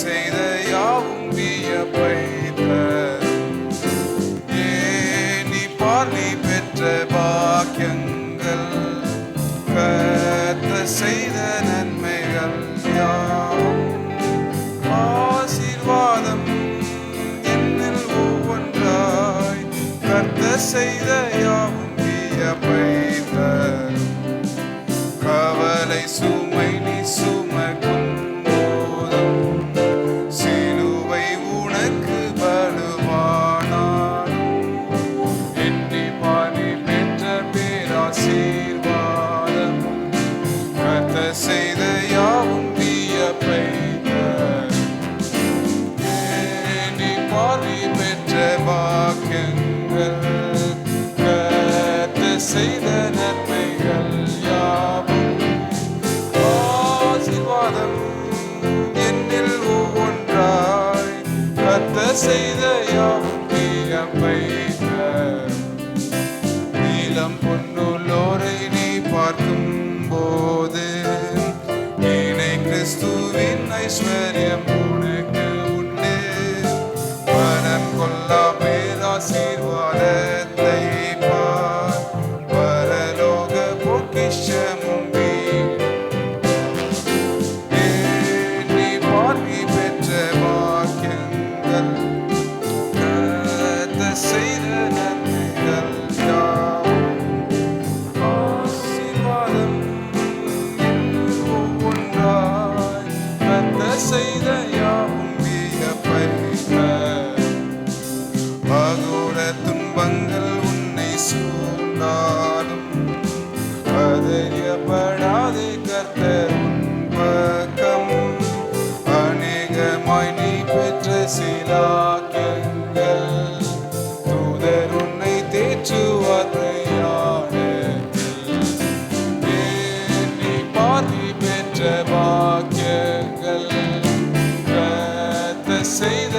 செய்த யாவும் வியப்பை தரும். நீ பார்வை பெற்ற பாக்கியங்கள் கர்த்தர் செய்த நன்மைகள் யாவும் ஆசீர்வாதம் என்னில் ஒவ்வொன்றாய் கர்த்தர் செய்த யாவும் வியப்பை தரும். கவலை சுமை நீ சுமக்கும் போதும் சிலுவை உனக்கு பலுவானாலும் எண்ணி பாரி பெற்ற பேராசீர்வாதம் கர்த்தர் செய்த யாவும் வியப்பை தரும். எண்ணி பாரி பெற்ற பாக்கியங்கள் கர்த்தர் செய்த நன்மைகள் யாவும் ஆசீர்வாதம் என்னில் ஒவ்வொன்றாய் கர்த்தர் செய்த யாவும் வியப்பை தரும். நீலம் பொன்னுள்ளோரை நீ பார்க்கும் போது இணை கிறிஸ்துவின் ஐஸ்வர்யம் உனக்கு உண்டு. மனம் கொள்ளா பேராசீர்வாதத்தை பார், பரலோக பொக்கிஷமும் நீ பார்வை பெற்ற வாக்கியங்கள் கர்த்தர் செய்த நன்மைகள் யாவும் ஆசீர்வாதம் என்னில் ஒவ்வொன்றாய் கர்த்தர் செய்த யாவும் வியப்பை தரும். பகுட துன்பங்கள் உன்னை சூழ்ந்தாலும் பதறியப்படாதே கர்த்தர் உன் பக்கம். அநேகமாய் நீ பெற்ற சிலாக்கியங்கள் தூதர் உன்னை தேற்றுவார் பிரயாணத்தில். நீ பார்வை பெற்ற பாக்கியங்கள் கர்த்தர் செய்த